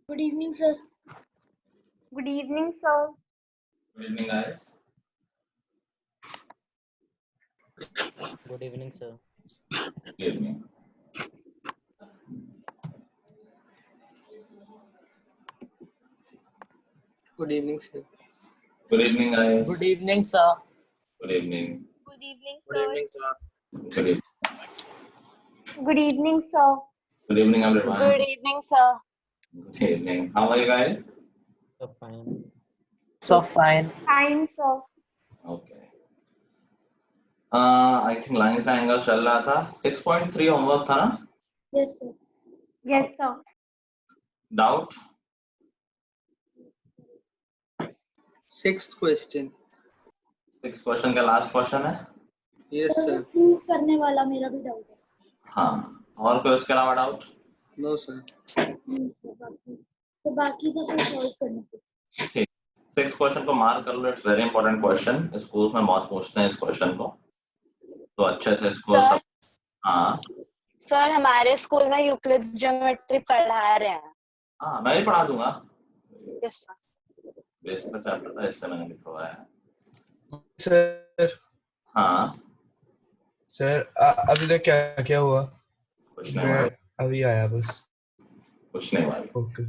Good evening, sir. Good evening, sir. Good evening, guys. Good evening, sir. Good evening. Good evening, sir. Good evening, guys. Good evening, sir. Good evening. Good evening, Good evening, sir. Good evening. Good evening, sir. Good evening, everyone. Good evening, sir. Good evening. How are you guys? So fine. So fine. Fine, sir. Okay. I think lines का angle चल रहा था 6.3 homework था ना? Yes, sir. Yes, sir. Doubt? Sixth question. 6 question का last question है? Yes, Sir, sir. prove करने वाला मेरा भी डाउट है। हाँ, और कोई उसके अलावा डाउट? No, sir. तो बाकी तो सब सॉल्व करने के। ठीक। 6 क्वेश्चन को मार्क कर लो, it's very important question. School में बहुत पूछते हैं इस क्वेश्चन को, तो अच्छे से इसको सर, हाँ सर हमारे स्कूल में यूक्लिड्स ज्योमेट्री पढ़ा रहे हैं। हाँ मैं भी पढ़ा दूंगा। Yes sir. बेसिक का चैप्टर था इसलिए मैंने लिखवाया है। सर हाँ सर अभी तक क्या क्या हुआ? कुछ नहीं मैं हुआ, अभी आया बस। कुछ नहीं हुआ। ओके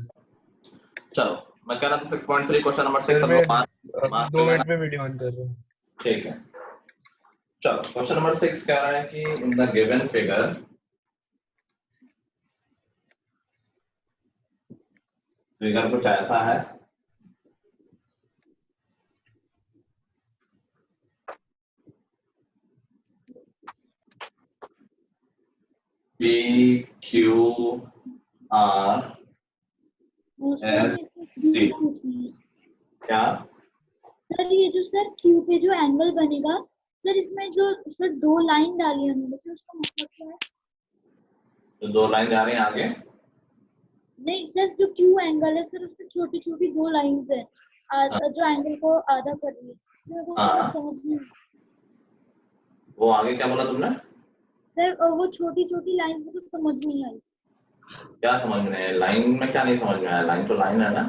चलो मैं कह रहा था 6.3 क्वेश्चन नंबर 6 सर, हम मैं लोग मार्क 2 मिनट में वीडियो ऑन कर रहा हूँ। ठीक है। चलो क्वेश्चन नंबर 6 कह रहा है कि in the given figure figure कुछ ऐसा है। P Q R S T क्या? सर ये जो सर क्यू पे जो एंगल बनेगा सर, इसमें जो सर दो लाइन डाली है उन्होंने, सर उसका मतलब क्या है? तो 2 लाइन जा रही हैं आगे। नहीं सर, जो क्यू एंगल है सर उसमें छोटी छोटी दो लाइंस है जो एंगल को आधा कर रही है। सर वो हाँ। समझ नहीं वो आगे क्या बोला तुमने? सर, वो छोटी छोटी लाइंस मुझे समझ नहीं आई। क्या समझ में है? लाइन में क्या नहीं समझ में आया? लाइन तो लाइन है ना।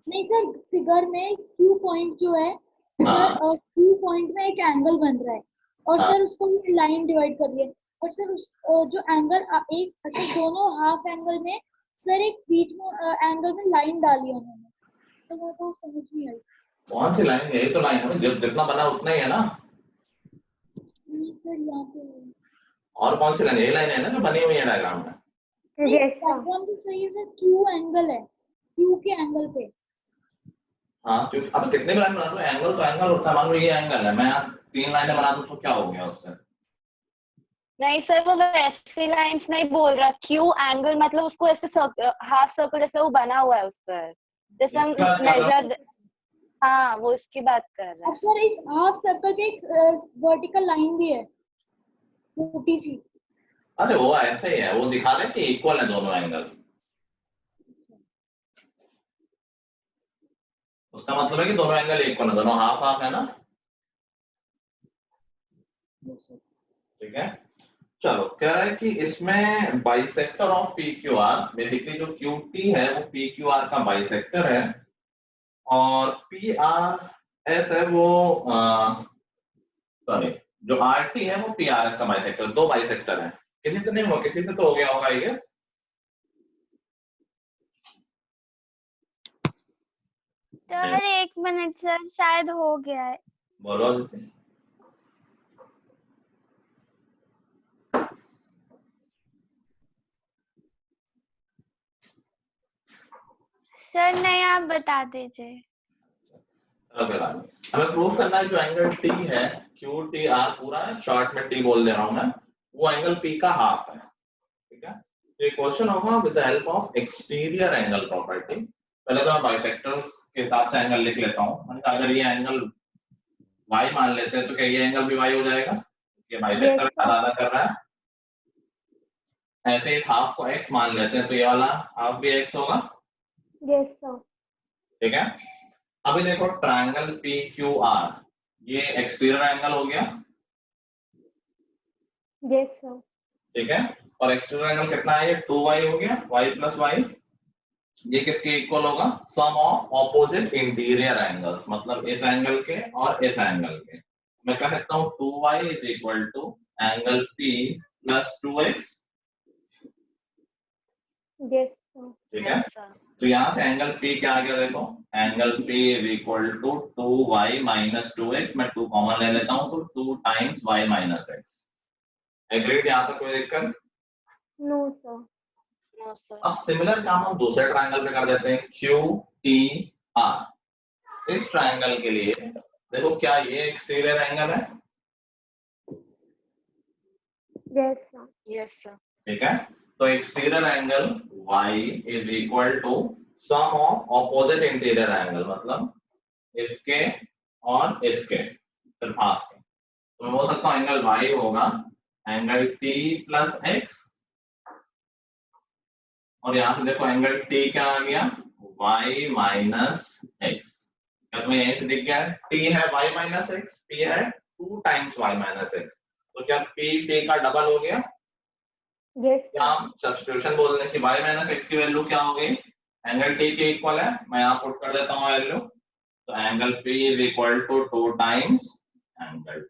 नहीं सर, फिगर में क्यू पॉइंट जो है हाँ। सर, क्यू पॉइंट में एक एंगल बन रहा है और हाँ। सर उसको लाइन डिवाइड कर रही है और सर उस जो एंगल एक अच्छा दोनों हाफ एंगल में सर एक बीच में एंगल में लाइन डाली है उन्होंने, तो वो तो समझ नहीं आई। कौन सी लाइन? यही तो लाइन है, जब जितना बना उतना ही है ना। नहीं सर, यहाँ पे और कौन सी लाइन? यही लाइन है ना जो बनी हुई है डायग्राम में। Yes sir. डायग्राम तो सही है सर, क्यू एंगल है, क्यू के एंगल पे। हाँ, क्योंकि अब कितने भी लाइन बना दो एंगल तो एंगल होता है। मान लो ये एंगल है, मैं यहाँ 3 लाइनें बना दूं तो क्या हो गया उससे? नहीं सर, वो वैसी लाइंस नहीं बोल रहा। क्यू एंगल मतलब उसको ऐसे हाफ सर्कल जैसे वो बना हुआ है उस पर, जैसे हम इसकी बात कर रहा हूँ। मेजर। हाँ, वो इसकी बात कर रहा अब है। सर इस हाफ सर्कल पे एक वर्टिकल लाइन भी है छोटी सी। अरे वो ऐसे ही है, वो दिखा रहे हैं कि इक्वल है दोनों एंगल। उसका मतलब है कि दोनों एंगल इक्वल है, दोनों हाफ हाफ है ना। ठीक है। चलो कह रहा है कि इसमें bisector of P Q R, basically जो क्यू टी है वो पी क्यू आर का बाइसेक्टर है और पी आर एस है वो सॉरी जो आर टी है वो पी आर एस का बाइसेक्टर। दो बाइसेक्टर है। किसी से नहीं हुआ? किसी से तो हो गया होगा I guess. Sir 1 minute sir, शायद हो गया है। बोलो। सर नहीं, आप बता दीजिए। हमें प्रूव करना है जो एंगल टी है, क्यू टी आर पूरा है, शॉर्ट में टी बोल दे रहा हूं मैं, वो एंगल पी का हाफ है। ठीक है। तो ये क्वेश्चन होगा with the help of exterior angle property. पहले तो मैं बाइसेक्टर्स के हिसाब से एंगल लिख लेता हूँ। अगर ये एंगल y मान लेते हैं तो क्या ये एंगल भी y हो जाएगा? ये बाइसेक्टर का आधा कर रहा है। ऐसे इस हाफ को x मान लेते हैं तो ये वाला हाफ भी x होगा। Yes sir. ठीक है। अभी देखो ट्रायंगल पी क्यू आर, ये एक्सटीरियर एंगल हो गया। Yes sir. ठीक है। और एक्सटीरियर एंगल कितना है? ये 2y हो गया, y प्लस y। ये किसके इक्वल होगा? सम ऑफ ऑपोजिट इंटीरियर एंगल्स, मतलब इस एंगल के और इस एंगल के। मैं कह सकता हूँ 2y is equal to angle P plus 2x। Yes, ठीक है, यस सर। तो यहाँ से एंगल P क्या आ गया? देखो angle P is equal to 2y minus 2x। मैं 2 कॉमन ले लेता हूँ तो 2 times y minus x। Agreed? यहाँ तक कोई दिक्कत? no, sir. No sir. अब सिमिलर काम हम दूसरे ट्रायंगल पे कर देते हैं, QTR। इस ट्रायंगल के लिए देखो, क्या ये एक्सटीरियर एंगल है? Yes, sir. Yes sir. ठीक है, तो exterior angle y is equal to sum of opposite interior angle, मतलब इसके और इसके सिर्फ हाफ के। तो मैं बोल सकता हूँ एंगल y होगा एंगल T प्लस x, और यहाँ से देखो एंगल T क्या आ गया? y minus x। क्या तुम्हें यहीं से दिख गया है? T है y माइनस x, P है 2 टाइम्स y माइनस x, तो क्या P का डबल हो गया? Yes, क्या sir. हम सब्स्टिट्यूशन बोल रहे हैं कि y माइनस x की वैल्यू क्या हो गई? एंगल T के इक्वल है, मैं यहाँ पुट कर देता हूँ वैल्यू, तो angle P is equal to 2 times angle.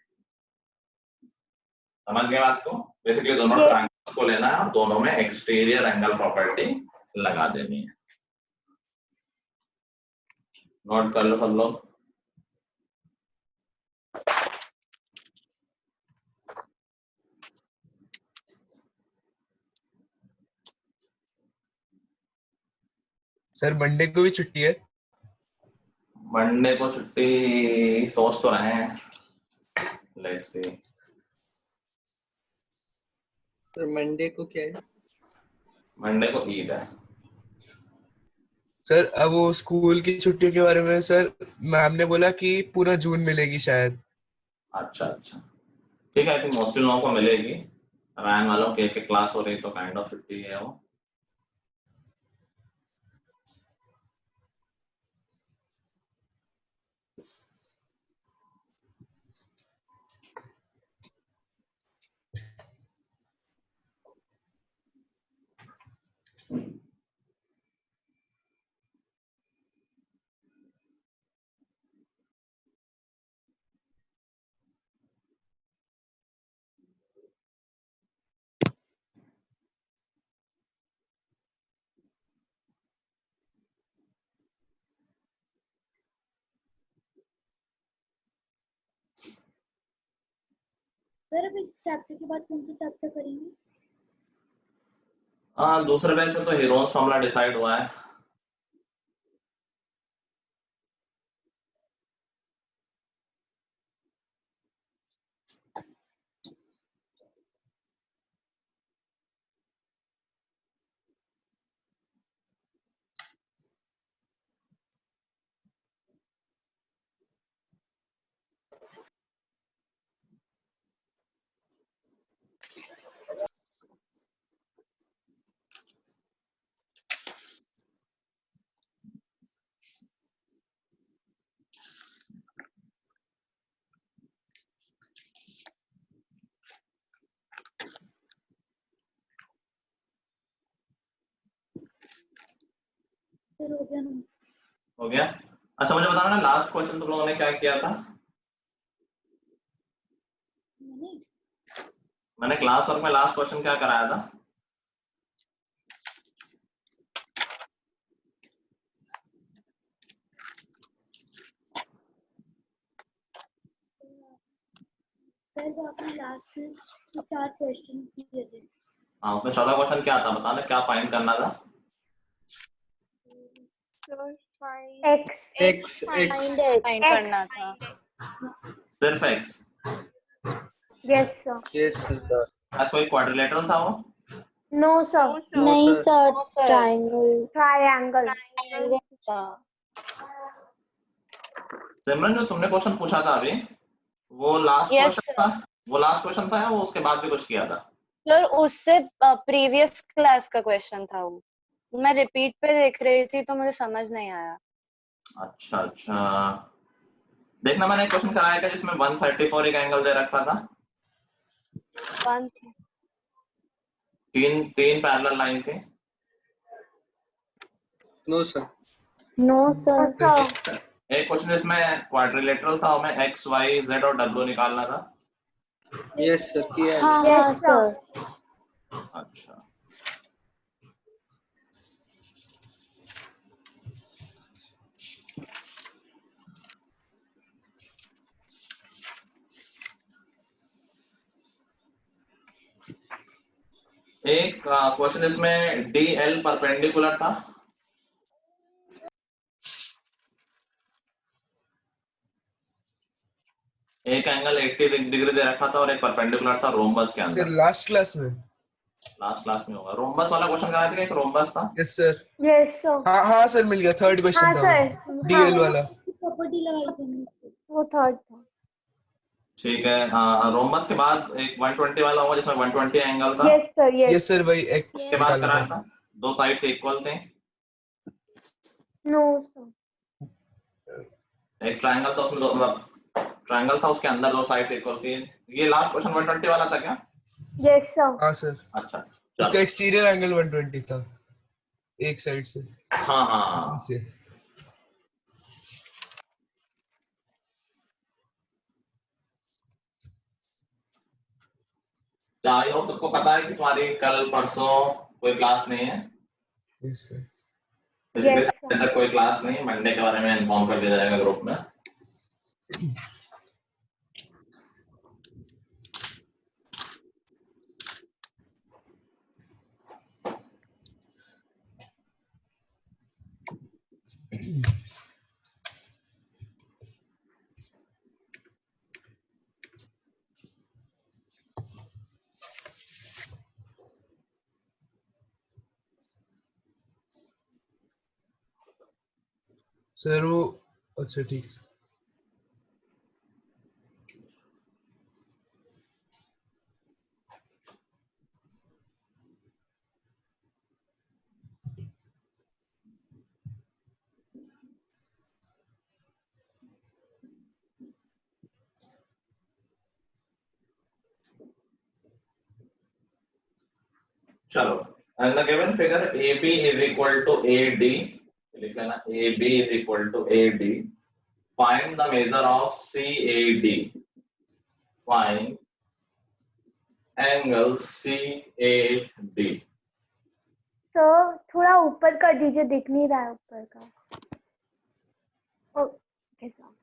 समझ गए बात को? बेसिकली दोनों Yes. ट्रायंगल्स को लेना है और दोनों में एक्सटीरियर एंगल प्रॉपर्टी लगा देनी है। नोट कर लो सब लोग। सर मंडे को भी छुट्टी है? मंडे को छुट्टी सोच तो रहे हैं, लेट्स सी। सर मंडे को क्या है? मंडे को ईद है। सर अब वो स्कूल की छुट्टियों के बारे में सर मैम ने बोला कि पूरा जून मिलेगी शायद। अच्छा अच्छा, ठीक है, आई थिंक मोस्टली लोगों को मिलेगी। रायन वालों के एक क्लास हो रही तो काइंड ऑफ छुट्टी है वो। सर अब इस चैप्टर के बाद कौन सा चैप्टर करेंगे? दूसरे बैच में तो हीरोज फॉर्मूला डिसाइड हुआ है। सर हो गया ना? हो गया? अच्छा मुझे बताना ना, लास्ट क्वेश्चन तुम लोगों ने क्या किया था? मैंने क्लास वर्क में लास्ट क्वेश्चन क्या कराया था? सर वो आपने लास्ट में 4 क्वेश्चन किए थे। हाँ, उसमें 14 क्वेश्चन क्या था बताना, क्या फाइंड करना था? X. X. फाइंड करना था। सिर्फ x? Yes, sir. Yes, sir. कोई क्वाड्रिलेटरल था वो? No, sir. No, नहीं sir. sir. No sir. Triangle. Simran जो तुमने क्वेश्चन पूछा था अभी, वो लास्ट Yes, क्वेश्चन sir. था? वो लास्ट क्वेश्चन था या वो उसके बाद भी कुछ किया था? सर उससे प्रीवियस क्लास का क्वेश्चन था वो, मैं रिपीट पे देख रही थी तो मुझे समझ नहीं आया। अच्छा अच्छा, देखना मैंने एक क्वेश्चन कराया था जिसमें 134 एक एंगल दे रखा था, तीन पैरेलल लाइन थी। No sir. No sir. एक क्वेश्चन इसमें क्वाड्रिलेटरल था, हमें एक्स वाई जेड और डब्ल्यू निकालना था। यस सर, किया है। हाँ हाँ सर। अच्छा, एक क्वेश्चन इसमें डी एल परपेंडिकुलर था। एक एंगल 80 डिग्री दे रखा था और एक परपेंडिकुलर था रोम्बस के सर अंदर। लास्ट क्लास में। लास्ट क्लास में होगा। रोम्बस वाला क्वेश्चन कराया था, एक रोम्बस था। Yes sir. Yes sir. हाँ हाँ सर, मिल गया। थर्ड क्वेश्चन हाँ था सर। डीएल हाँ वाला। प्रॉपर्टी लगाई थी हमने। वो थर्ड था। ठीक है, रोम्बस के बाद एक 120 वाला होगा जिसमें 120 एंगल था। Yes sir. Yes yes sir, भाई एक्स उसके बाद निकालना कराया था। था, दो साइड से इक्वल थे। No sir. एक ट्रायंगल था, उसमें मतलब ट्रायंगल था, उसके अंदर दो साइड से इक्वल थी। ये लास्ट क्वेश्चन 120 वाला था क्या? Yes sir. हाँ सर, अच्छा उसका चलो। एक्सटीरियर एंगल 120 था एक साइड से। हाँ हाँ, से आई होप सबको पता है कि तुम्हारी कल परसों कोई क्लास नहीं है। Yes sir. Basically Yes, Sunday तक कोई क्लास नहीं है। मंडे के बारे में इन्फॉर्म कर दिया जाएगा ग्रुप में। सर वो, अच्छा ठीक है। चलो, and the given figure AB is equal to AD, लिख लेना AB is equal to AD. Find the measure of CAD. Find angle CAD. Sir थोड़ा ऊपर कर दीजिए, दिख नहीं रहा है ऊपर का। Okay sir.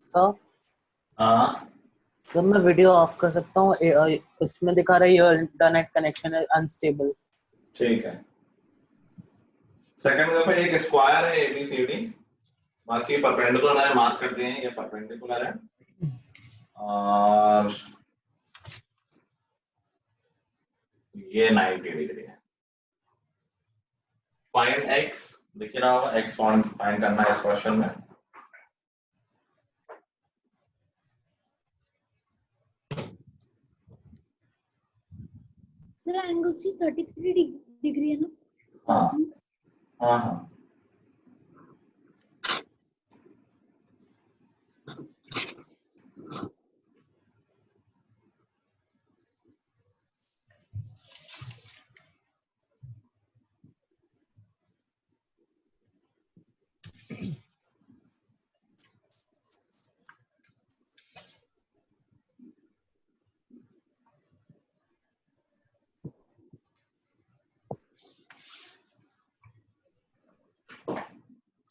सर हाँ सर मैं वीडियो ऑफ कर सकता हूँ? इसमें दिखा रहा है योर इंटरनेट कनेक्शन है अनस्टेबल। ठीक है। सेकंड पे एक स्क्वायर है ABCD, बाकी परपेंडिकुलर मैंने मार्क कर दिए हैं, ये परपेंडिकुलर है। और ये 90 डिग्री है। फाइंड x, दिख रहा होगा, x फाइंड करना है इस क्वेश्चन में। सर एंगल सी 33 डिग्री है ना? हाँ हाँ हाँ,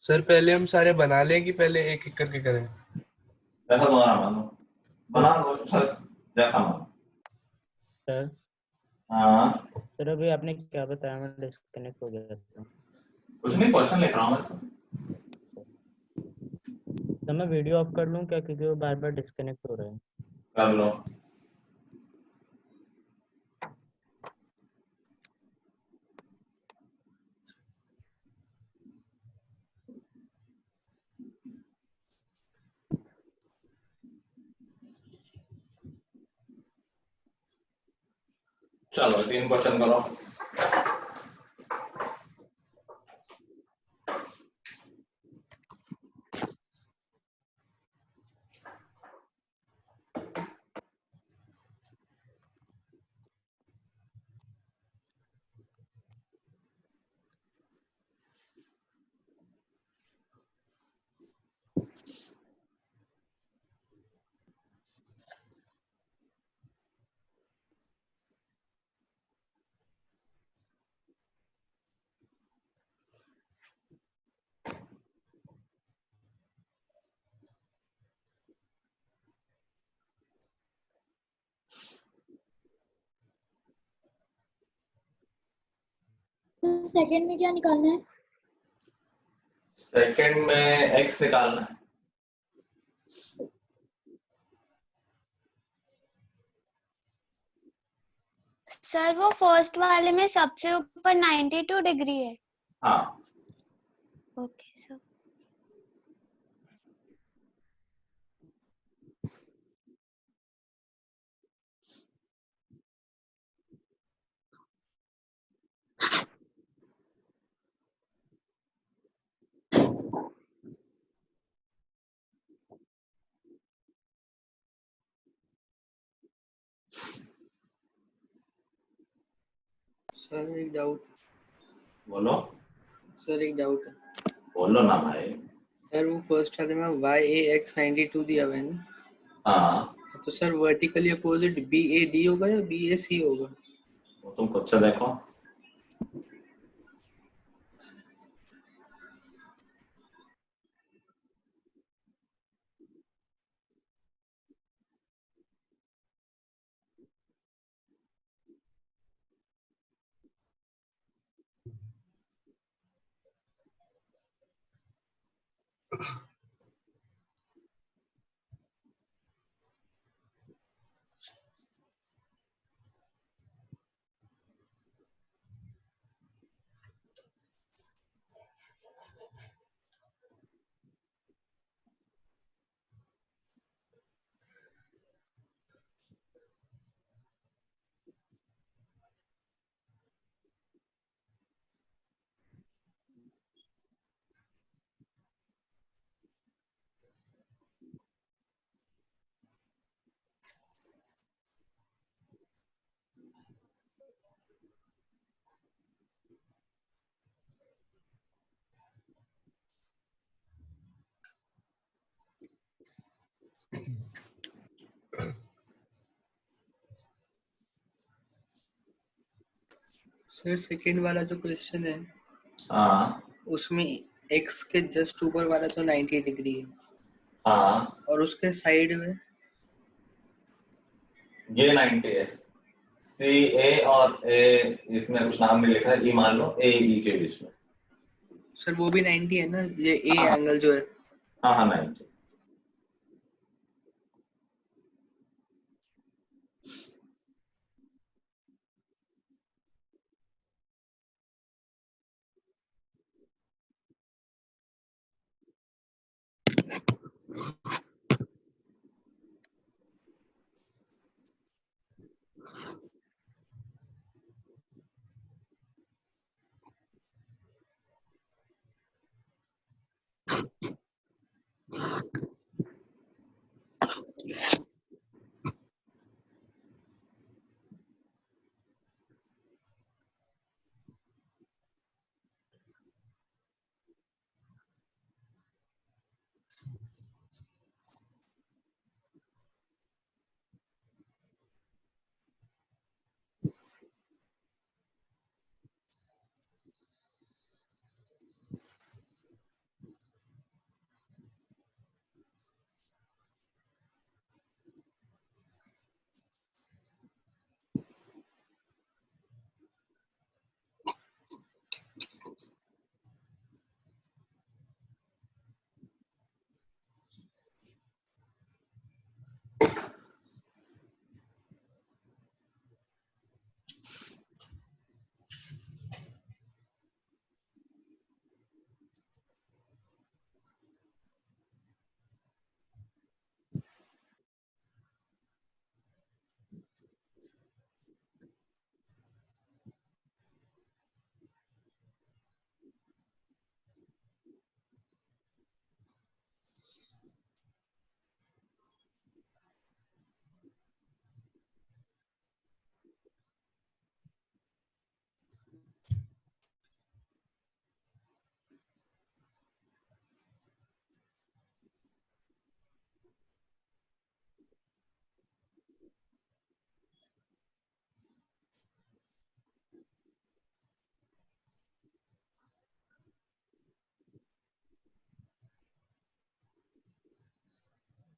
सर पहले हम सारे बना लें कि पहले एक एक करके करें? जैसा तुम्हारा मानो, बना लो सर, जैसा मानो। सर हाँ, सर अभी आपने क्या बताया, मैं डिस्कनेक्ट हो गया था। कुछ नहीं, क्वेश्चन लिख रहा हूँ मैं तो। सर मैं वीडियो ऑफ कर लूँ क्या, क्योंकि वो बार बार डिस्कनेक्ट हो रहा है। कर लो। चलो 3 क्वेश्चन करो। तो सेकंड में क्या निकालना है? सेकंड में x निकालना है। सर वो फर्स्ट वाले में सबसे ऊपर 92 डिग्री है। हाँ ओके सर। सर एक डाउट। बोलो। सर एक डाउट है। बोलो ना भाई। सर वो फर्स्ट वाले में YAX 92 दिया हुआ है ना, हाँ तो सर वर्टिकली अपोजिट BAD होगा या BAC होगा? वो तुम खुद से देखो। सर सेकंड वाला जो क्वेश्चन है हाँ उसमें x के जस्ट ऊपर वाला तो 90 डिग्री है हाँ और उसके साइड में ये 90 है। CA और A इसमें कुछ नाम नहीं लिखा है, E मान लो AE के बीच में। सर वो भी 90 है ना, ये A हाँ एंगल जो है। हाँ हाँ 90।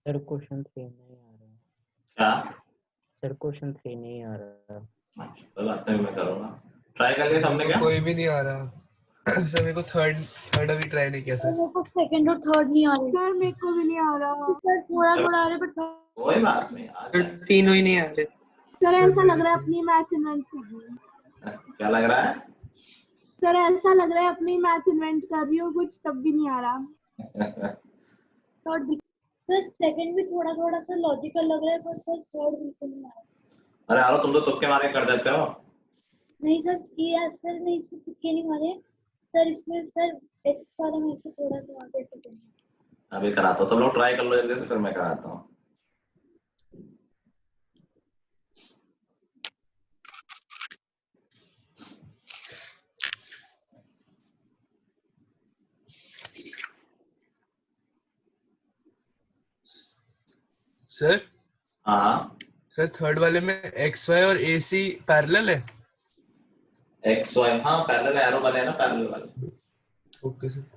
सर क्वेश्चन 3 नहीं आ रहा। क्या? सर क्वेश्चन 3 नहीं आ रहा। तो लगता है मैं करूँगा। ट्राई कर लिया हमने मेरे क्या? को कोई भी नहीं आ रहा सर। मेरे को थर्ड अभी ट्राई नहीं किया सर सर। मेरे को सेकंड और थर्ड नहीं आ रहे। सर मेरे को भी नहीं आ रहा। सर थोड़ा थोड़ा आ रहे बट कोई बात नहीं, आ फिर जाएगा। तीनों ही नहीं आ रहे। सर सर ऐसा लग मेरे रहा है को अपनी मैच इन्वेंट कर रही हूँ। क्या लग रहा है? सर ऐसा लग रहा है अपनी मैच इन्वेंट कर रही हूँ कुछ, तब भी नहीं आ रहा। थर्ड भी सर सेकंड भी थोड़ा थोड़ा सा लॉजिकल लग रहा है पर सर थर्ड बिल्कुल नहीं आ रहा। अरे यार तुम तो तुक्के मारे कर देते हो। नहीं सर ये सर नहीं इसमें तुक्के नहीं मारे सर। इसमें सर एक्स वाला मेरे को थोड़ा सा आगे से करना। अभी कराता हूँ, तुम लोग ट्राई कर लो जल्दी से, फिर मैं कराता हूँ। सर हाँ सर थर्ड वाले में एक्स वाई और ए सी पैरेलल है। एक्स वाई, हाँ पैरेलल एरो बने ना, पैरेलल वाले। Okay sir.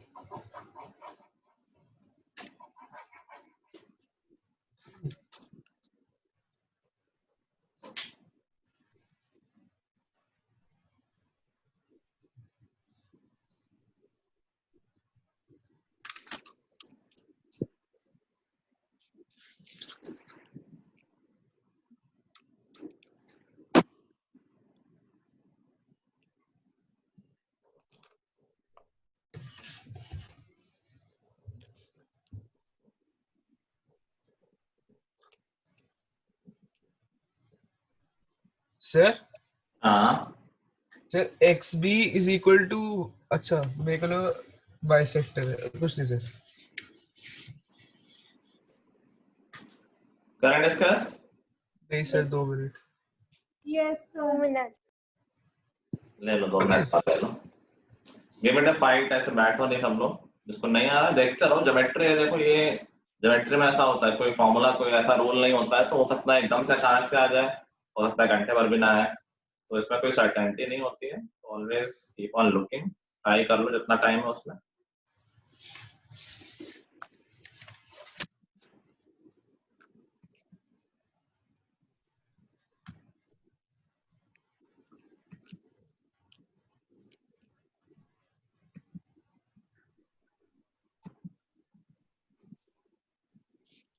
सर हाँ sir X B is equal to, अच्छा मेरे को लगा बाइसेक्टर है, कुछ नहीं सर। Current discuss. नहीं सर 2 मिनट। Yes 2 minute. ले लो 2 मिनट बाद ले लो। ये बेटा फाइट, ऐसे बैठो नहीं सब लोग। जिसको नहीं आ रहा देखते रहो। ज्योमेट्री है, देखो ये ज्योमेट्री में ऐसा होता है, कोई फॉर्मूला कोई ऐसा रूल नहीं होता है, तो हो सकता है एकदम से अचानक से आ जाए, हो सकता है घंटे भर भी ना आए, तो इसमें कोई सर्टेनिटी नहीं होती है। Always keep on looking, try कर लो जितना टाइम है उसमें।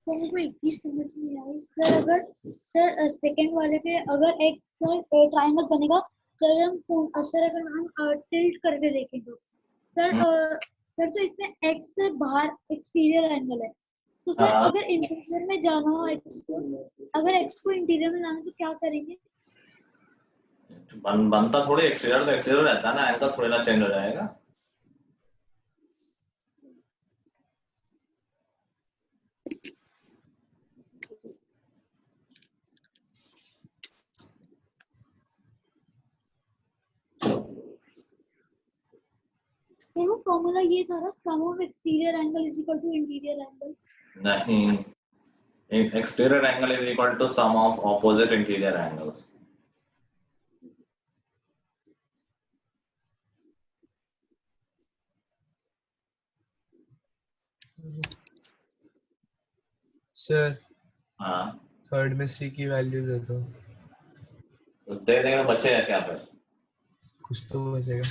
तो मेरे को एक चीज समझ नहीं आई सर। अगर सर सेकंड वाले पे अगर एक सर ट्रायंगल बनेगा सर, हम सर अगर हम टिल्ट करके देखें तो सर सर तो इसमें एक्स से बाहर एक्सटीरियर एंगल है, तो सर हाँ। अगर इंटीरियर में जाना हो एक्स को, अगर एक्स को इंटीरियर में जाना हो तो क्या करेंगे? बनता थोड़ी एक्सटीरियर, तो एक्सटीरियर रहता है ना, एंगल थोड़ी ना चेंज हो जाएगा। तो वो फॉर्मूला ये था ना, sum of exterior angle is equal to interior angle. नहीं, exterior angle is equal to sum of opposite interior angles. Sir हाँ थर्ड में सी की वैल्यू दे दो। तो दे देंगे, बचेगा क्या फिर? कुछ तो बचेगा।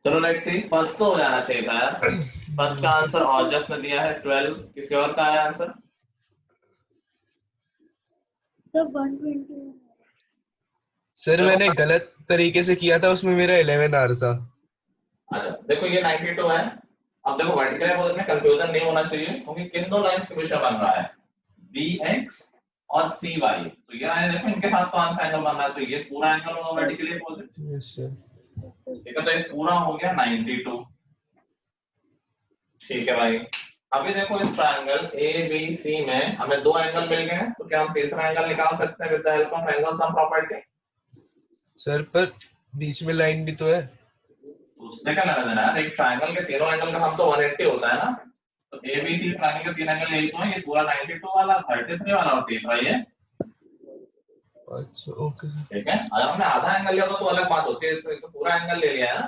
चलो लेट्स सी, फर्स्ट तो हो जाना चाहिए था यार। फर्स्ट का आंसर ऑजस ने दिया है 12, किसी और का है आंसर? तो 120 सर मैंने गलत तरीके से किया था, उसमें मेरा 11 आ रहा था। अच्छा देखो ये 92 है। अब देखो वर्टिकल है, में कंफ्यूजन नहीं होना चाहिए, क्योंकि किन दो लाइंस के बीच में बन रहा है, bx और cy। तो ये आए देखो, इनके साथ कौन सा एंगल बन रहा है, तो ये पूरा एंगल होगा वर्टिकली अपोजिट। Yes sir. ठीक है, तो ये पूरा हो गया 92। ठीक है भाई। अभी देखो इस ट्रायंगल ABC में हमें 2 एंगल मिल गए हैं, तो क्या हम तीसरा एंगल निकाल सकते हैं with the help of angle sum property? Sir पर बीच में लाइन भी तो है। उससे क्या लेना देना है? एक ट्रायंगल के तीनों एंगल का हम तो 180 होता है ना, तो ABC ट्रायंगल के 3 एंगल यही तो है, ये पूरा 92 वाला, 33 वाला और तीसरा ये। अच्छा ओके सर। ठीक है, अगर हमने आधा एंगल लिया तो अलग बात होती है, तो पूरा एंगल ले लिया है ना,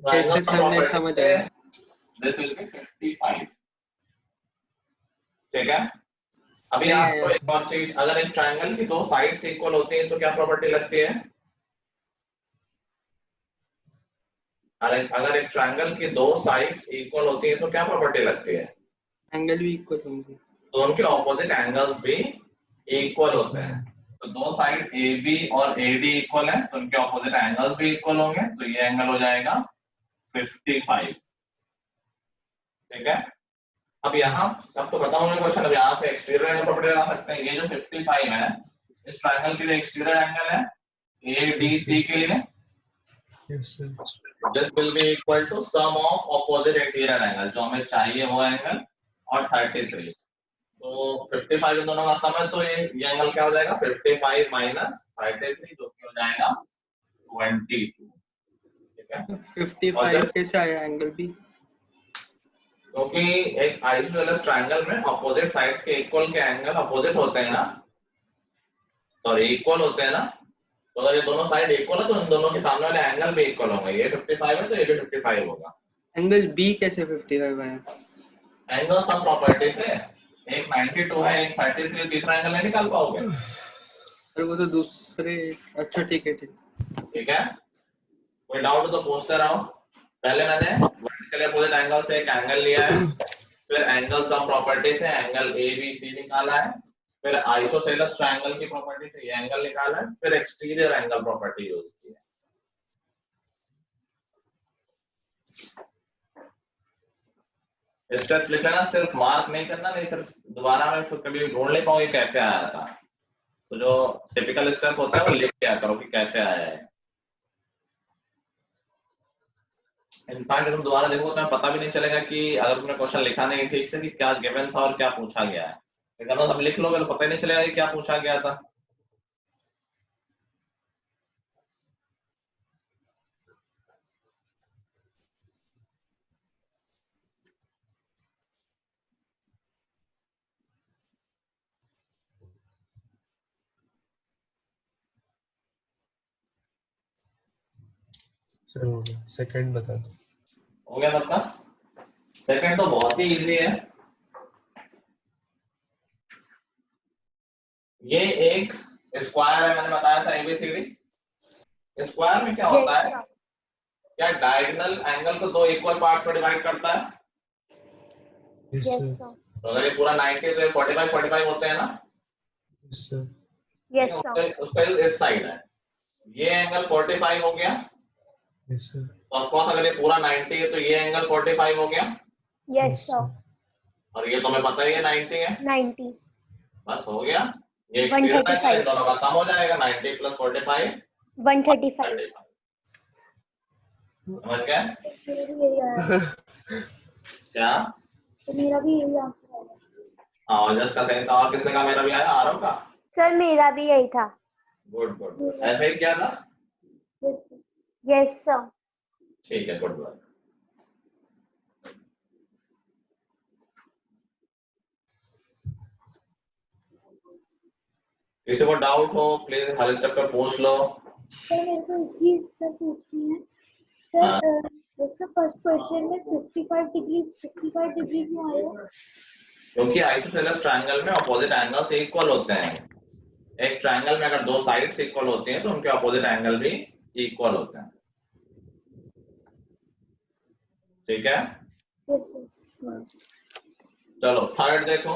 कैसे सर नहीं समझ आया? This will B 55। ठीक है। अभी नहीं आपको आया। एक और चीज, अगर एक ट्रायंगल की दो साइड्स इक्वल होती हैं तो क्या प्रॉपर्टी लगती है? अगर एक ट्रायंगल की दो साइड्स इक्वल होती हैं तो क्या प्रॉपर्टी लगती है? एंगल भी इक्वल होंगे। तो उनके ऑपोजिट एंगल्स भी इक्वल होते हैं। तो दो साइड AB और AD इक्वल है तो उनके ऑपोजिट एंगल्स भी इक्वल होंगे, तो ये एंगल हो जाएगा 55। ठीक है। अब यहाँ अब तो खत्म होने क्वेश्चन। अब यहाँ से एक्सटीरियर एंगल प्रॉपर्टी लगा सकते हैं। ये जो 55 है इस ट्रायंगल के लिए एक्सटीरियर एंगल है ADC के लिए। Yes sir. This will be equal to sum of opposite interior angle, जो हमें चाहिए वो एंगल, और 33। तो 55 इन दोनों का सम है, तो ये एंगल क्या हो जाएगा? 55 माइनस 33, जो कि हो जाएगा 22। ठीक है। 55 कैसे आया एंगल भी? क्योंकि एक आइसोसेलेस ट्रायंगल में अपोजिट साइड्स के इक्वल के एंगल अपोजिट होते हैं ना, सॉरी इक्वल होते हैं ना। तो अगर ये दोनों साइड इक्वल है तो इन दोनों के सामने वाले एंगल भी इक्वल होंगे। ये 55 है तो ये भी 55 होगा। एंगल बी कैसे 55 आया? एंगल सम प्रॉपर्टी से, एक 92 है एक 33, तीसरा एंगल नहीं निकाल पाओगे? अरे वो तो दूसरे। अच्छा ठीक है ठीक है। कोई डाउट तो पूछते रहो। पहले मैंने वर्टिकल अपोजिट एंगल से एक एंगल लिया है, फिर एंगल सम प्रॉपर्टी से एंगल ABC निकाला है, फिर आइसोसेलेस ट्रायंगल की प्रॉपर्टी से ये एंगल निकाला है, फिर एक्सटीरियर एंगल प्रॉपर्टी यूज की है। स्टेप्स लिख लेना, सिर्फ मार्क नहीं करना, नहीं फिर दोबारा में फिर कभी ढूंढ नहीं पाओगे कैसे आया था। तो जो टिपिकल स्टेप होता है वो लिख के करो कि कैसे आया है। इनफैक्ट तुम दोबारा देखो तो पता भी नहीं चलेगा कि अगर तुमने क्वेश्चन लिखा नहीं ठीक से कि क्या गिवन था और क्या पूछा गया है। अगर तुम लिख लोगे तो पता ही नहीं चलेगा कि क्या पूछा गया था। सर हो गया। सेकंड बता दो। हो गया सबका? सेकंड तो बहुत ही इजी है। ये एक स्क्वायर है, मैंने बताया था ABCD। स्क्वायर में क्या होता है? क्या डायगोनल एंगल को दो इक्वल पार्ट्स में डिवाइड करता है? Yes yes sir. सर। तो अगर ये पूरा 90 तो ये 45 45 होते हैं ना। Yes sir. Yes sir. उसका इस साइड है, ये एंगल 45 हो गया। Yes sir. तो ऑफ कोर्स अगर ये पूरा 90 है तो ये एंगल 45 हो गया। Yes sir. और ये तुम्हें पता ही है 90 है। 90 बस हो गया। ये एक्सटीरियर एंगल इन दोनों का सम हो जाएगा 90 प्लस 45 135। समझ गए? मेरा भी यही आया। क्या? तो मेरा भी यही आंसर आया। हाँ जस्ट का सही था। और किसने कहा मेरा भी आया? आरव का। सर मेरा भी यही था। गुड गुड, ऐसे ही किया था। Yes sir. ठीक है, गुड वर्क। किसी को डाउट हो प्लीज हर स्टेप पे पूछ लो। सर मेरे को एक चीज सर पूछनी है सर। इसका फर्स्ट क्वेश्चन में 55 डिग्री क्यों आया? क्योंकि आइसोसेलेस ट्रायंगल में अपोजिट एंगल्स इक्वल होते हैं। एक ट्रायंगल में अगर दो साइड्स इक्वल होती हैं तो उनके अपोजिट एंगल भी इक्वल होते हैं। ठीक है। चलो थर्ड देखो।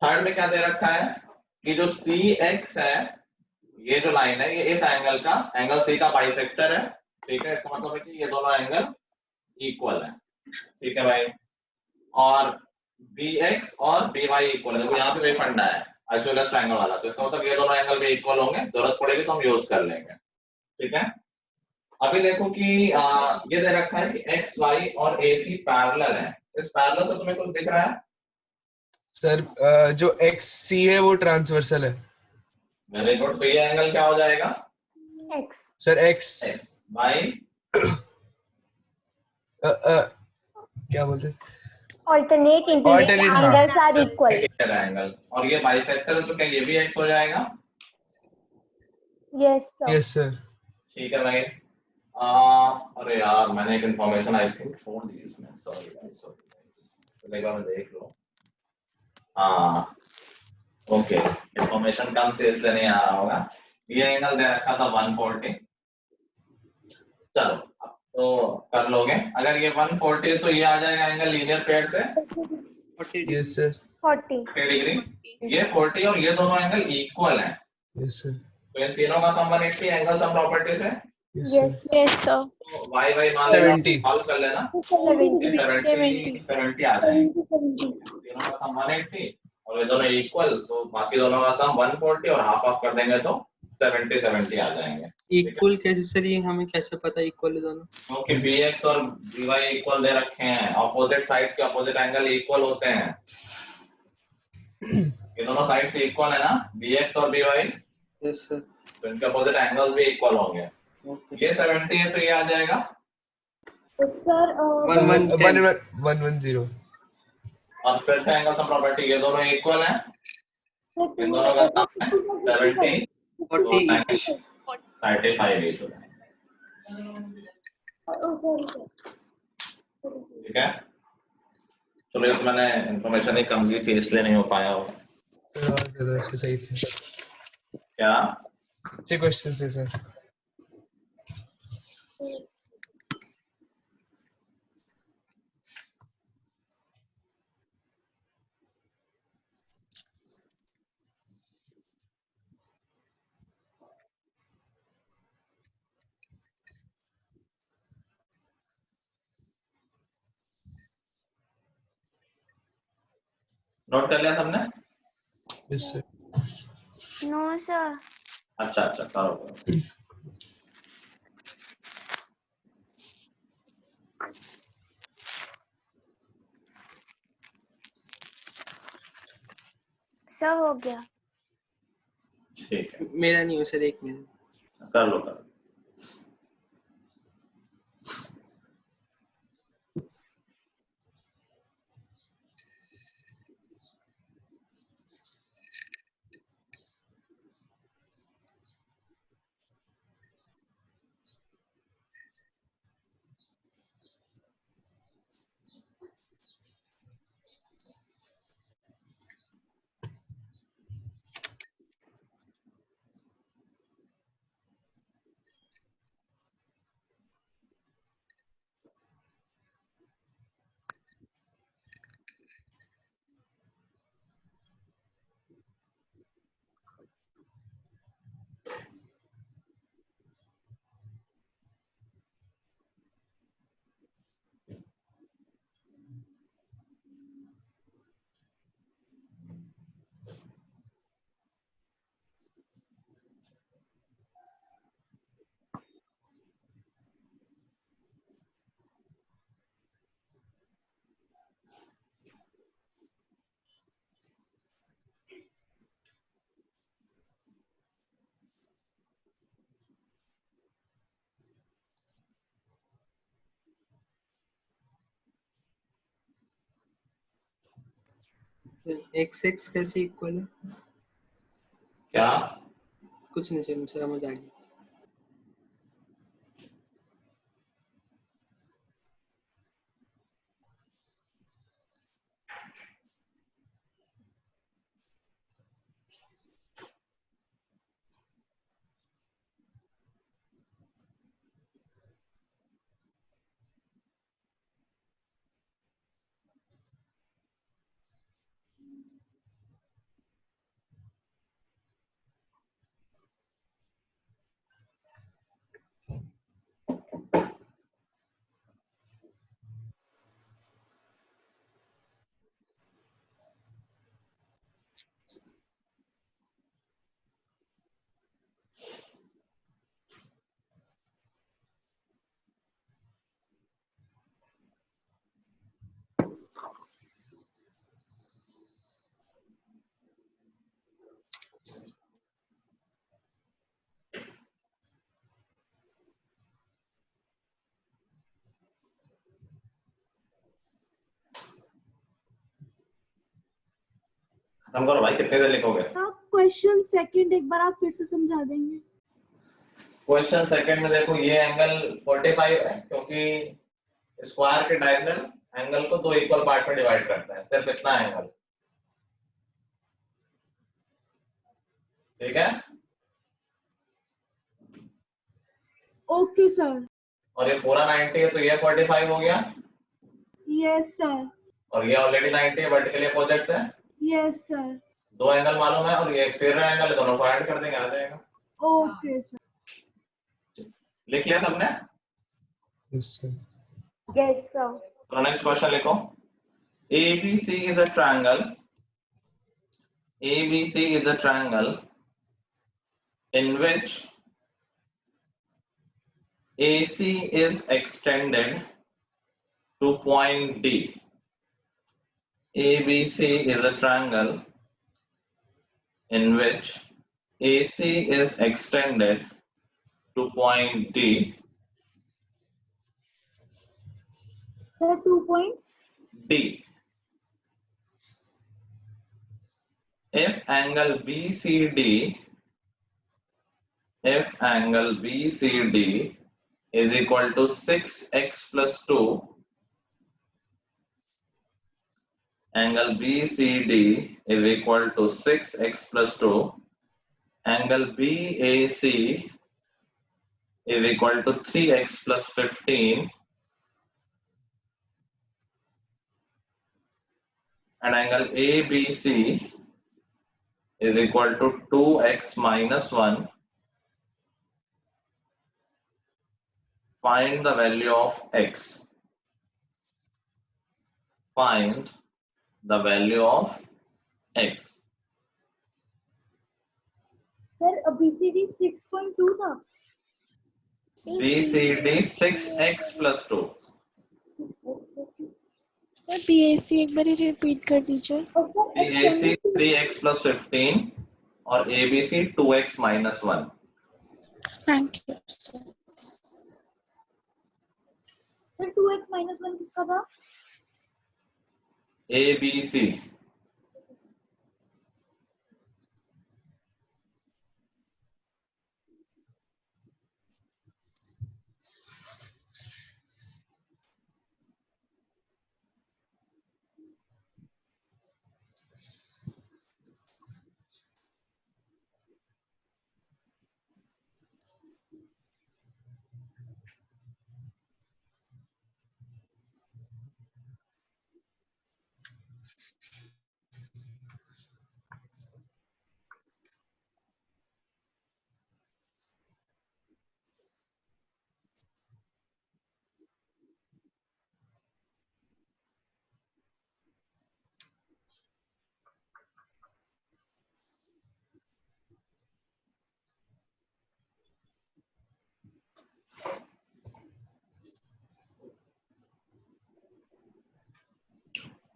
थर्ड में क्या दे रखा है कि जो CX है, ये जो लाइन है ये इस एंगल का, एंगल C का बाइसेक्टर है। ठीक है, इसका मतलब है कि ये दोनों एंगल इक्वल है। ठीक है भाई। और BX और BY इक्वल है। देखो यहाँ पे वही फंडा है आइसोसेलेस ट्रायंगल वाला, तो इसका मतलब ये दोनों एंगल भी इक्वल होंगे। जरूरत पड़ेगी तो हम यूज कर लेंगे। ठीक है। अभी देखो कि ये दे रखा है कि XY और AC पैरेलल है। इस पैरेलल से तुम्हें कुछ दिख रहा है? सर जो XC है वो ट्रांसवर्सल है। Very good. तो ये एंगल क्या हो जाएगा? X। सर X बाई क्या बोलते हैं? Alternate इंटीरियर Alternate, हाँ। Angles are equal. एंगल। और ये बाइसेक्टर है तो क्या ये भी X हो जाएगा? Yes sir. Yes sir. ठीक है भाई। अरे यार मैंने एक इंफॉर्मेशन आई थिंक छोड़ दी इसमें। Sorry guys, sorry guys. मैं देख लो। हाँ ओके, इंफॉर्मेशन कम थी इसलिए नहीं आ रहा होगा। ये एंगल दे रखा था 140। चलो अब तो कर लोगे। अगर ये 140 है तो ये आ जाएगा एंगल लीनियर पेयर से 40 यस सर 40 डिग्री। ये 40 और ये दोनों एंगल इक्वल हैं, यस सर तो इन तीनों का सम 180 एंगल सम प्रॉपर्टी से। Yes yes sir yes sir तो वाई वाई मान लेना, 70 सॉल्व कर लेना, 70 70 आ जाएंगे। तीनों का सम 180 और ये दोनों इक्वल, तो बाकी दोनों का सम 140 और हाफ ऑफ कर देंगे तो 70 आ जाएंगे। इक्वल कैसे सर, ये हमें कैसे पता इक्वल है दोनों? क्योंकि bx और by इक्वल दे रखे हैं, ऑपोजिट साइड के ऑपोजिट एंगल इक्वल होते हैं। ये दोनों साइड से इक्वल है ना, bx और by, यस सर। तो इनके ऑपोजिट एंगल्स भी इक्वल होंगे। ओके ये 70 है तो ये आ जाएगा सर 110 और फिर से एंगल सम प्रॉपर्टी, ये दोनों इक्वल हैं, इन दोनों का सम है 70, 40 ईच। 35 ईच हो जाएगा। ठीक है, चलो ये तो मैंने इंफॉर्मेशन ही कंप्लीट थी इसलिए नहीं हो पाया हो। सर और ज्यादा से सही थे। क्या अच्छे क्वेश्चन थे सर। नोट कर लिया सबने? यस सर नो सर अच्छा अच्छा करो करो। सर हो गया ठीक है मेरा नहीं हो सर, एक मिनट। कर लो कर लो। एक्स एक्स कैसे इक्वल है? क्या कुछ नहीं सर, मुझे समझ आ गया। खत्म करो भाई, कितने देर लिखोगे? क्वेश्चन सेकंड एक बार आप फिर से समझा देंगे? क्वेश्चन सेकंड में देखो, ये एंगल 45 है क्योंकि स्क्वायर के डायगोनल एंगल को दो इक्वल पार्ट में डिवाइड करता है, सिर्फ इतना एंगल। ठीक है, ओके सर। और ये पूरा 90 है तो ये 45 हो गया, यस सर। और ये ऑलरेडी 90 है, वर्टिकली अपोजिट्स है। Yes sir. दो एंगल मालूम है और ये एक्सटीरियर एंगल है, दोनों को ऐड कर देंगे, आ जाएगा। Okay sir. लिख लिया सबने? Yes sir. Yes sir. तो नेक्स्ट क्वेश्चन लिखो। ABC is a triangle. ABC is a triangle in which AC is extended to point D. ABC is a triangle in which AC is extended to point D. Sir 2 point D. If angle BCD is equal to 6x plus 2, angle BCD is equal to 6x plus 2, angle BAC is equal to 3x plus 15, and angle ABC is equal to 2x minus 1. Find the value of x. Find the value of x. Sir BCD 6.2 था। BCD 6x plus 2. Sir BAC एक बार repeat कर दीजिए। BAC 3x plus 15 और ABC 2x minus 1. Thank you sir. Sir 2x minus 1 किसका था? ABC.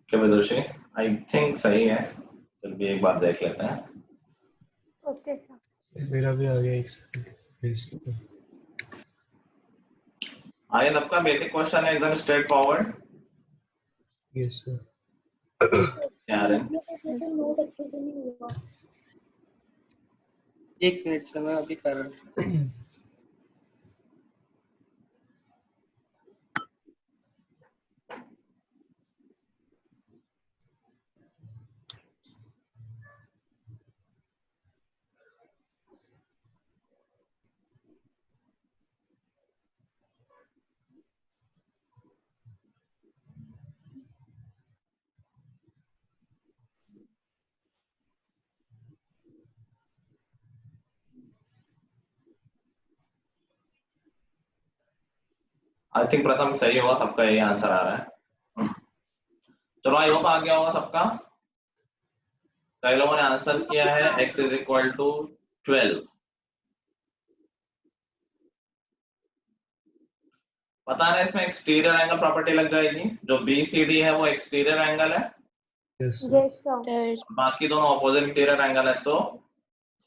क्या विदुषी? I think सही है, चल भी एक बार देख लेते हैं। Okay sir. मेरा भी आ गया एक सेकंड भेज दो। आर्यन आपका बेसिक क्वेश्चन है एकदम straightforward. Yes sir. Aryan note अच्छे से नहीं हुआ। 1 मिनट से मैं अभी कर रहा हूँ। आई थिंक प्रथम सही होगा, सबका यही आंसर आ रहा है। चलो आई होप आ गया होगा सबका। कई लोगों ने आंसर किया है x इज इक्वल टू 12। पता नहीं इसमें एक्सटीरियर एंगल प्रॉपर्टी लग जाएगी, जो BCD है वो एक्सटीरियर एंगल है, यस यस सर। बाकी दोनों ऑपोजिट इंटीरियर एंगल है, तो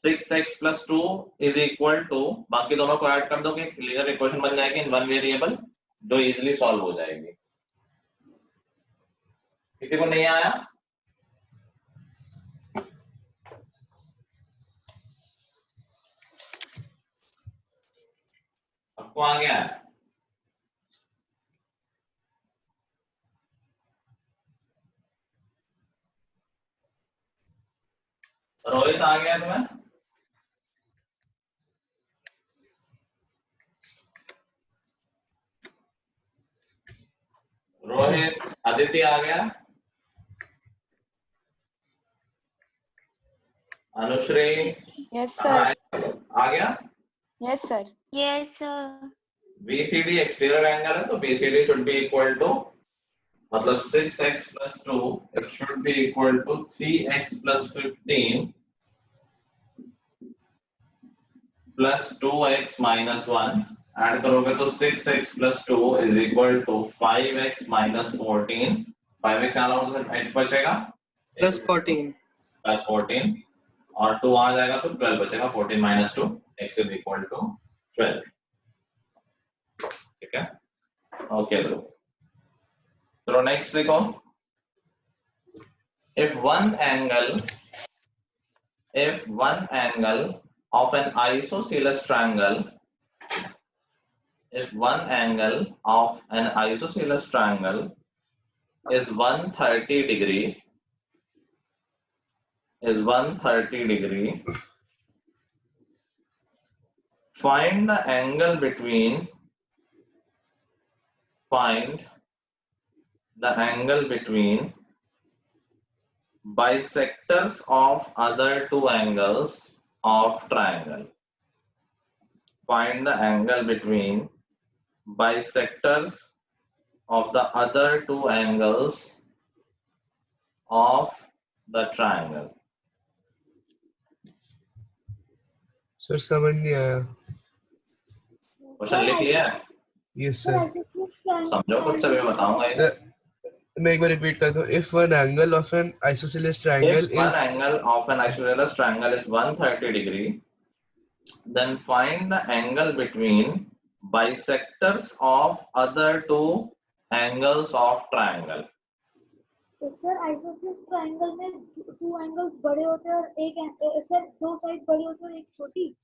6x plus 2 is equal to, बाकी दोनों को ऐड कर दो कि क्लियर इक्वेशन बन जाएगी इन वन वेरिएबल, जो इजीली सॉल्व हो जाएगी। किसी को नहीं आया? सबको आ गया है? रोहित आ गया तुम्हें? आदित्य आ गया, अनुश्री यस कहाँ सर। है? आ गया। Yes sir. Yes sir. BCD exterior angle है तो BCD should be equal to, मतलब 6x plus 2, it should be equal to 3x plus 15 plus 2x minus 1. Add करोगे तो 6x plus 2 is equal to 5x minus 14. 5x यहाँ लाओगे तो x बचेगा plus 14 plus 14 और 2 आ जाएगा तो 12 बचेगा. 14 minus 2, x is equal to 12. ठीक है, ओके तो नेक्स्ट देखो, if one angle of an isosceles triangle, if one angle of an isosceles triangle is 130 degree, find the angle between bisectors of other two angles of triangle. Find the angle between bisectors of the other two angles of the triangle. Sir समझ नहीं आया। Question लिख लिया? Yes sir. समझो कुछ से मैं बताऊंगा। सर मैं एक बार रिपीट करता हूँ। If one angle of an isosceles triangle If one angle of an isosceles triangle is 130 degree, then find the angle between bisectors of other two angles of triangle. तो सर आइसोसेलेस ट्रायंगल में two angles बड़े होते हैं और एक sir दो side बड़ी होती है और एक छोटी।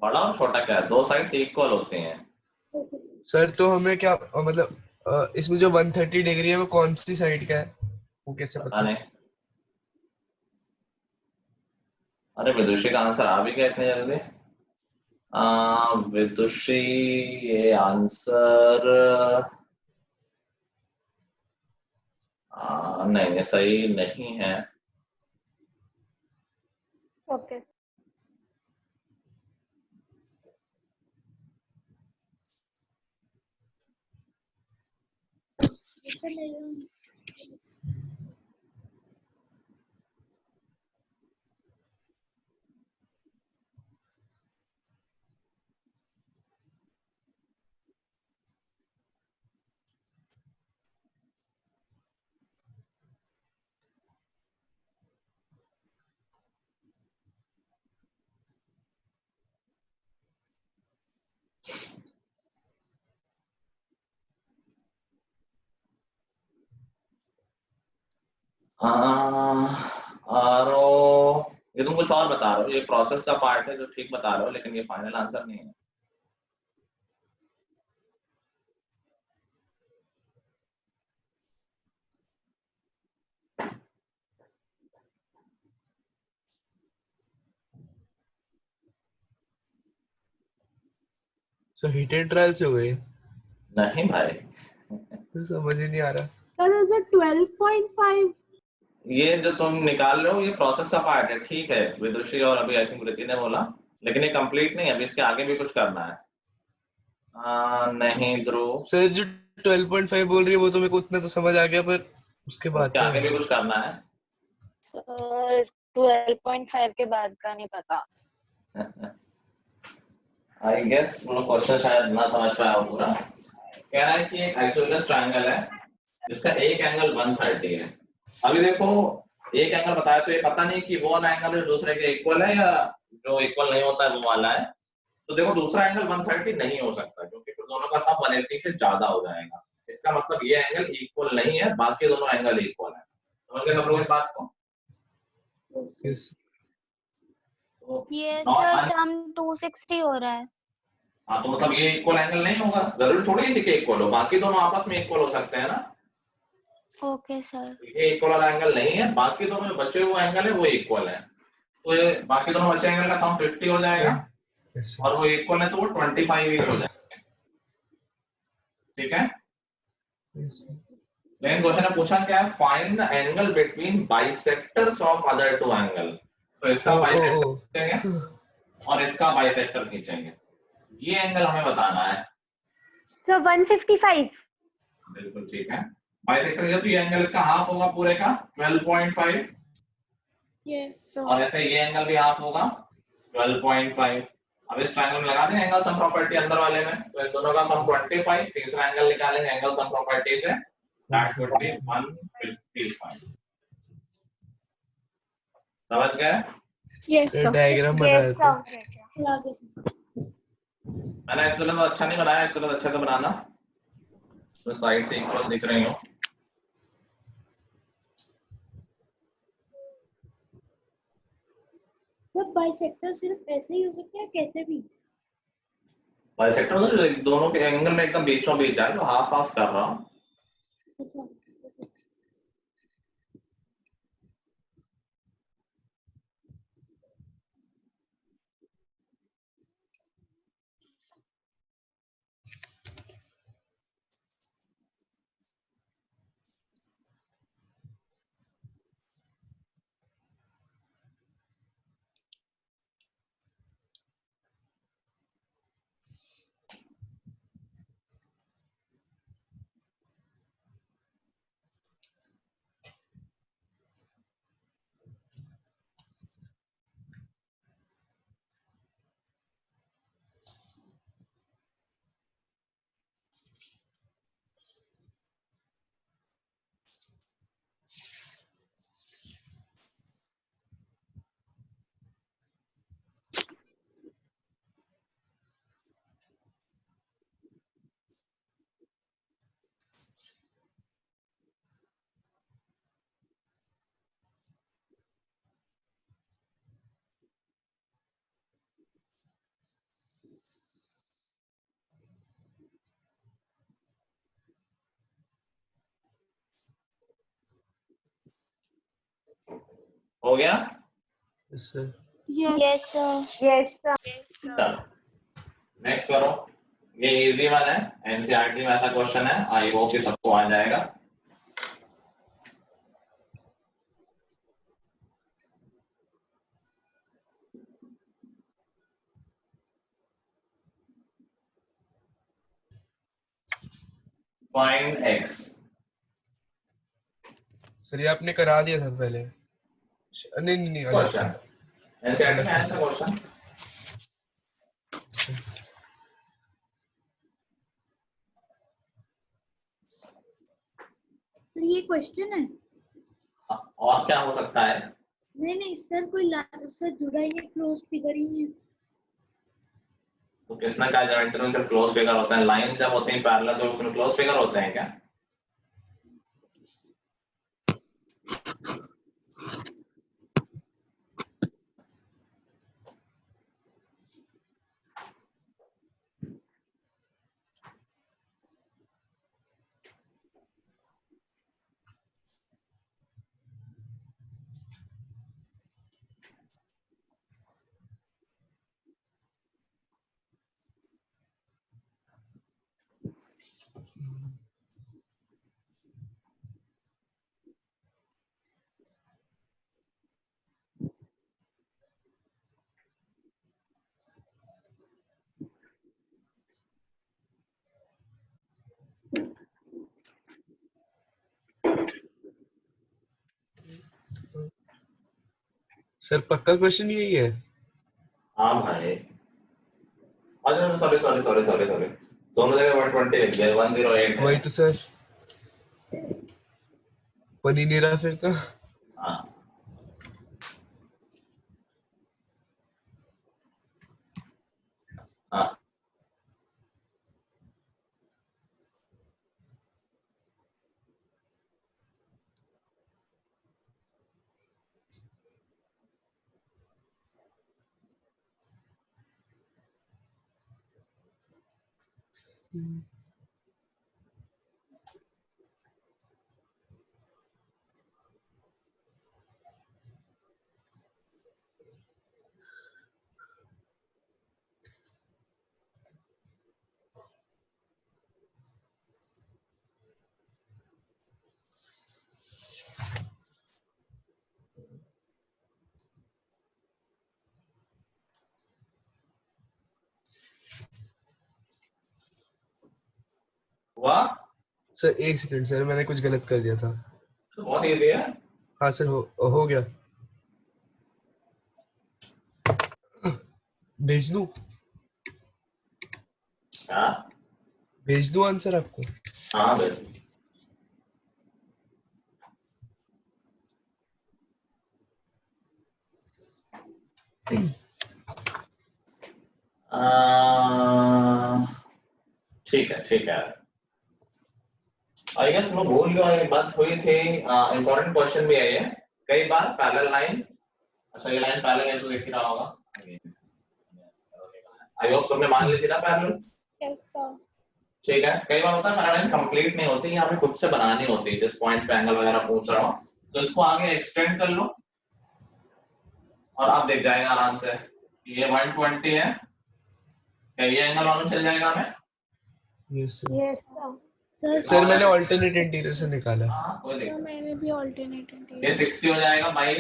बड़ा और छोटा क्या है? दो साइड्स इक्वल होते हैं। सर तो हमें क्या मतलब इसमें जो 130 डिग्री है वो कौन सी साइड का है, वो कैसे पता नहीं। अरे विदुषी का आंसर आ भी गया इतने जल्दी? विदुषी ये आंसर नहीं, ये सही नहीं है। ओके ये तुम कुछ और बता रहे हो, ये प्रोसेस का पार्ट है जो ठीक बता रहे हो, लेकिन ये फाइनल आंसर नहीं है। तो हिट एंड ट्रायल से हो गई? नहीं भाई, तो समझ ही नहीं आ रहा। Sir is it 12.5? ये जो तुम निकाल रहे हो ये प्रोसेस का पार्ट है, ठीक है विदुषी और अभी आई थिंक रिति ने बोला, लेकिन ये कंप्लीट नहीं है, अभी इसके आगे भी कुछ करना है। नहीं ध्रुव सर जो 12.5 बोल रही है वो तो मेरे को उतना तो समझ आ गया, पर उसके बाद आगे भी कुछ करना है। सर 12.5 के बाद का नहीं पता। आई गेस वो क्वेश्चन शायद ना समझ पाया हो पूरा। कह रहा है कि एक आइसोसेलेस ट्रायंगल है जिसका एक एंगल 130 है। अभी देखो एक एंगल बताया तो ये पता नहीं कि वो एंगल दूसरे के इक्वल है या जो इक्वल नहीं होता है वो वाला है। तो देखो दूसरा एंगल 130 नहीं हो सकता क्योंकि फिर दोनों का सम 180 से ज्यादा हो जाएगा। इसका मतलब ये एंगल इक्वल नहीं है, बाकी दोनों एंगल इक्वल है। समझ गए सब लोग इस बात को? यस ये सर सम 260 हो रहा है। हाँ तो मतलब ये इक्वल एंगल नहीं होगा, जरूरी थोड़ी है कि इक्वल हो, बाकी दोनों आपस में इक्वल हो सकते हैं ना। Okay sir. ये इक्वल वाला एंगल नहीं है, बाकी दोनों जो बचे हुए एंगल है वो इक्वल है, तो ये बाकी दोनों बचे एंगल का सम 50 हो जाएगा और वो इक्वल है तो वो 25 ही हो जाएगा। ठीक है, लेकिन क्वेश्चन ने पूछा क्या है, find the angle between bisectors of other two angle. तो इसका बाइसेक्टर खींचेंगे और इसका बाइसेक्टर खींचेंगे, ये एंगल हमें बताना है। सो 155। बिल्कुल ठीक है, बाइसेक्टर ये तो ये एंगल इसका हाफ होगा पूरे का 12.5। यस और ऐसे ये एंगल भी हाफ होगा 12.5। अब इस ट्रायंगल में लगा देंगे एंगल सम प्रॉपर्टी अंदर वाले में, तो इन दोनों का सम 25, तीसरा एंगल निकालेंगे एंगल सम प्रॉपर्टी से, दैट वुड बी 155। समझ गए? Yes sir. डायग्राम बनाया था। मैंने इसको तो अच्छा नहीं बनाया, इसको तो अच्छा तो बनाना, तो साइड से इक्वल दिख रही हो। तो बाइसेक्टर सिर्फ ऐसे ही हो सकते हैं, कैसे भी? बाइसेक्टर मतलब दोनों के एंगल में एकदम बीचों बीच है, तो हाफ हाफ कर रहा हूँ। अच्छा, हो गया? Yes sir. Yes sir. Yes sir. Next करो, ये इजी वन है, एनसीईआरटी में ऐसा क्वेश्चन है, आई होप कि सबको आ जाएगा। Find x. सर ये आपने करा दिया था पहले। नहीं नहीं नहीं, अलग था। क्वेश्चन एनसीईआरटी अलग में था ऐसा सर। क्वेश्चन। तो ये क्वेश्चन है? और क्या हो सकता है? नहीं नहीं सर, कोई उससे जुड़ा ही नहीं, क्लोज फिगर ही नहीं है। तो किसने कहा ज्योमेट्री में सिर्फ क्लोज फिगर होते हैं? लाइंस जब होती हैं पैरेलल तो उसमें क्लोज फिगर होते हैं क्या? सर पक्का क्वेश्चन यही है? हाँ भाई, अच्छा sorry sorry sorry sorry sorry, दोनों जगह 120 लिख दिया, 108 है। वही तो सर, बन ही नहीं रहा फिर तो। हाँ हाँ हुआ? सर एक सेकंड सर, मैंने कुछ गलत कर दिया था। तो बहुत इजी है। हाँ सर, हो गया। भेज दूं? क्या? भेज दूं आंसर आपको? हाँ बिल्कुल। ठीक है ठीक है। आई गेस मैं भूल गया, एक बात हुई थी, इंपॉर्टेंट क्वेश्चन भी है ये कई बार, पैरेलल लाइन। अच्छा ये लाइन पैरेलल है तो देख ही रहा होगा। आई होप सबने मान ली थी ना पैरेलल। Yes sir. ठीक है, कई बार होता है पैरेलल लाइन कंप्लीट नहीं होती, या हमें खुद से बनानी होती है, जिस पॉइंट पे एंगल वगैरह पूछ रहा हूँ, तो इसको आगे एक्सटेंड कर लो और आप देख जाएगा आराम से। ये 120 है, क्या ये एंगल मालूम चल जाएगा हमें? Yes sir. Yes sir. Sir मैंने ऑल्टरनेट इंटीरियर से निकाला। हाँ कोई दिक्कत नहीं। मैंने भी ऑल्टरनेट ये 60 हो जाएगा बाई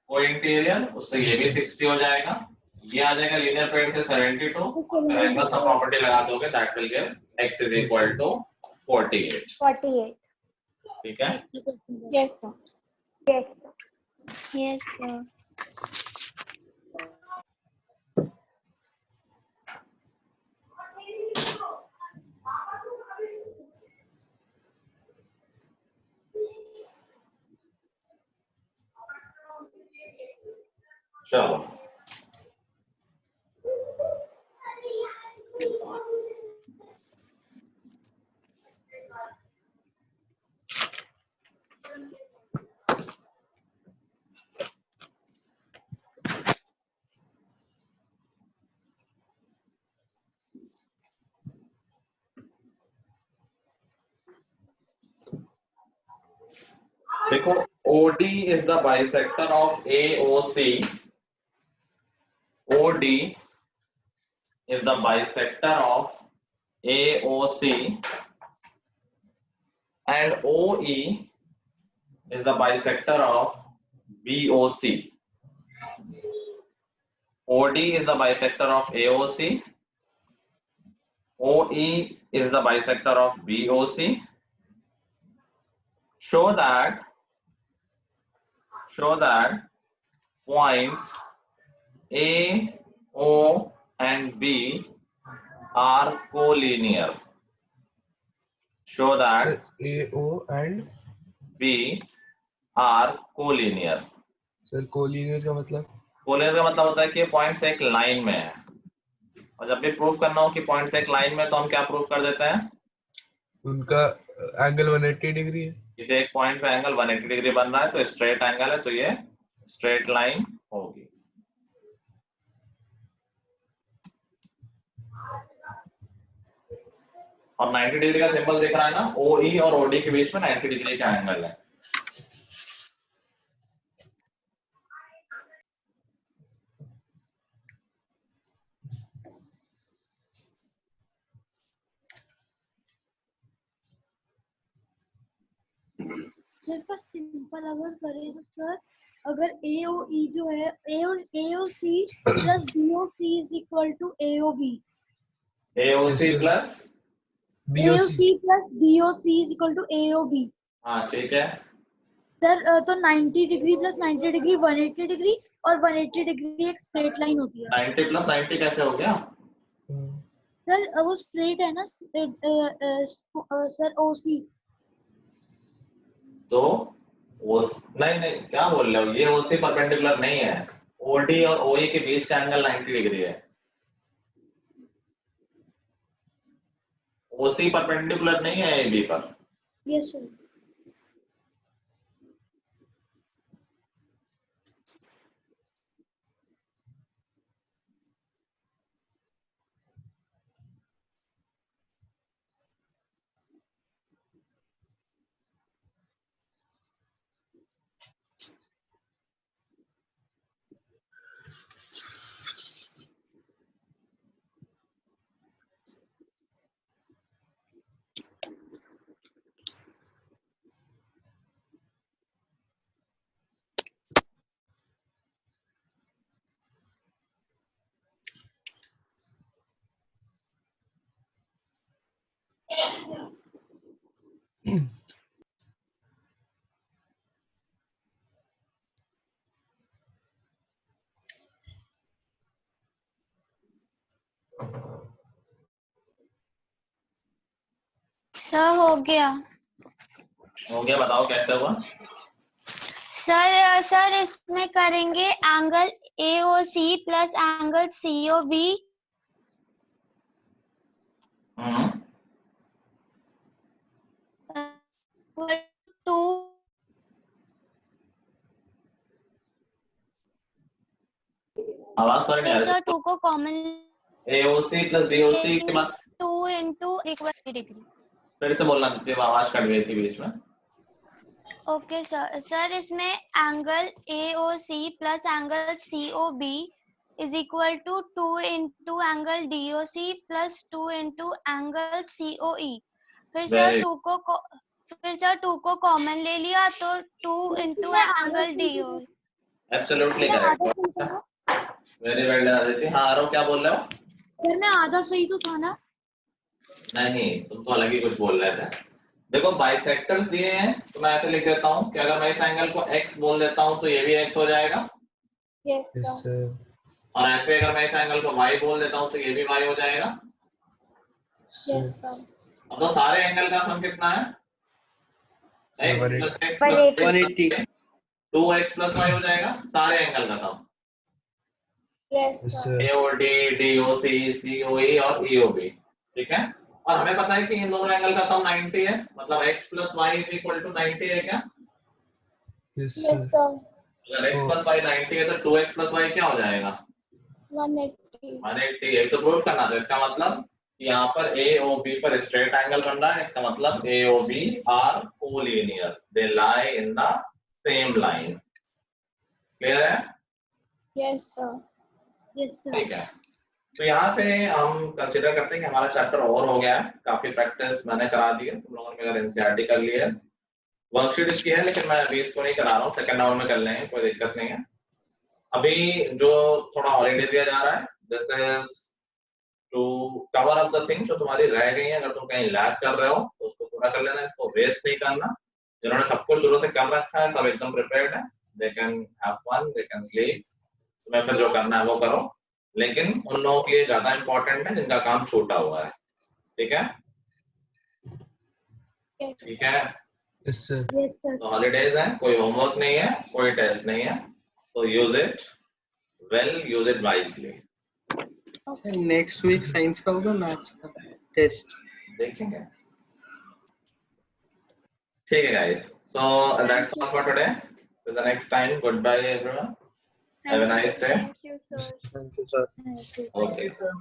को इंटीरियर, उससे ये भी 60 हो जाएगा, ये आ जाएगा लीनियर पेयर से 72, और फिर एंगल सब प्रॉपर्टी लगा दोगे, that will give x is equal to 48। 48। ठीक है? Yes sir. Yes yes sir. चलो देखो, OD is the bisector of AOC. OD is the bisector of AOC, and OE is the bisector of BOC. OD is the bisector of AOC. OE is the bisector of BOC. Show that points A, O, and B are collinear. Show that sir A O and B are collinear. Sir collinear का मतलब? Collinear का मतलब होता है कि ये points एक line में है, और जब भी प्रूफ करना हो कि पॉइंट्स एक लाइन में, तो हम क्या प्रूफ कर देते हैं? उनका एंगल 180 डिग्री है। किसी एक पॉइंट पे एंगल 180 डिग्री बन रहा है तो स्ट्रेट एंगल है, तो ये स्ट्रेट लाइन होगी। और 90 डिग्री का सिंबल दिख रहा है ना, OE और OD के बीच में 90 डिग्री का एंगल है। सर इसका सिंपल अगर करें तो सर, अगर AOE जो है AOC plus BOC is equal to AOB। AOC plus AOC plus BOC is equal to AOB। हाँ ठीक है सर तो 90 डिग्री प्लस 90 डिग्री 180 डिग्री, और 180 डिग्री एक स्ट्रेट लाइन होती है। 90 प्लस 90 कैसे हो गया? सर वो स्ट्रेट है ना सर OC। तो नहीं नहीं, क्या बोल रहे हो, ये OC परपेंडिकुलर नहीं है, OD और OE के बीच का एंगल 90 डिग्री है। OC परपेंडिकुलर नहीं है AB पर। Yes sir. सर हो गया। हो गया, बताओ कैसे हुआ। सर इसमें करेंगे angle AOC plus angle COB टू आवाज तो नहीं आ रही। सर 2 को कॉमन AOC प्लस BOC के बाद 2 into equal डिग्री। फिर से बोलना चाहिए, आवाज कट गई थी बीच में। ओके सर इसमें angle AOC plus angle COB is equal to 2 into angle DOC plus 2 into angle COE। फिर सर 2 को कॉमन ले लिया तो 2 into angle DOE। Absolutely correct, very well done Aditya. हाँ आरो क्या बोल रहे हो? सर मैं आधा सही तो था ना? नहीं, तुम तो अलग ही कुछ बोल रहे थे। देखो बाइसेक्टर्स दिए हैं तो मैं ऐसे लिख देता हूँ कि अगर मैं इस एंगल को x बोल देता हूँ तो ये भी x हो जाएगा। Yes, sir. और ऐसे अगर मैं इस एंगल को y बोल देता हूँ तो ये भी y हो जाएगा। Yes, sir. अब तो सारे एंगल का सम कितना है? x plus x 180 2x plus y हो जाएगा सारे एंगल का सम। Yes, sir. AOD, DOC, COE और EOB, ठीक है। और हमें पता है कि इन दोनों एंगल का सम 90 है, मतलब x plus y is equal to 90 है क्या? Yes, sir. अगर x plus y 90 है तो 2x plus y क्या हो जाएगा? 180. 180 है। तो प्रूव करना, तो इसका मतलब यहाँ पर AOB पर स्ट्रेट एंगल बन रहा है, इसका मतलब AOB are collinear, they lie in the same line। Clear है? Yes, sir. ठीक है, तो यहाँ से हम कंसीडर करते हैं कि हमारा चैप्टर ओवर हो गया है। काफी प्रैक्टिस मैंने करा दी है, तुम लोगों ने अगर एनसीईआरटी कर ली है। वर्कशीट इसकी है लेकिन मैं अभी इसको नहीं करा रहा हूँ, सेकंड राउंड में कर लेंगे, कोई दिक्कत नहीं है। अभी जो थोड़ा हॉलीडे दिया जा रहा है, this is to cover up the things जो तुम्हारी रह गई है। अगर तुम कहीं लैग कर रहे हो तो उसको पूरा कर लेना, इसको वेस्ट नहीं करना। जिन्होंने सबको शुरू से कर रखा है सब एकदम प्रिपेयर्ड है, they can have fun, they can sleep. तुम्हें फिर जो करना है वो करो, लेकिन उन लोगों के लिए ज्यादा इंपॉर्टेंट है जिनका काम छूटा हुआ है। ठीक है? ठीक है, तो हॉलीडेज है, कोई होमवर्क नहीं है, कोई टेस्ट नहीं है, तो use it well, use it wisely. Next week science का होगा, मैथ्स का टेस्ट देखेंगे। ठीक है guys, so that's all for today. Till the next time, goodbye everyone. Have a nice day. Thank you, sir. Thank you, sir. Okay. Sir.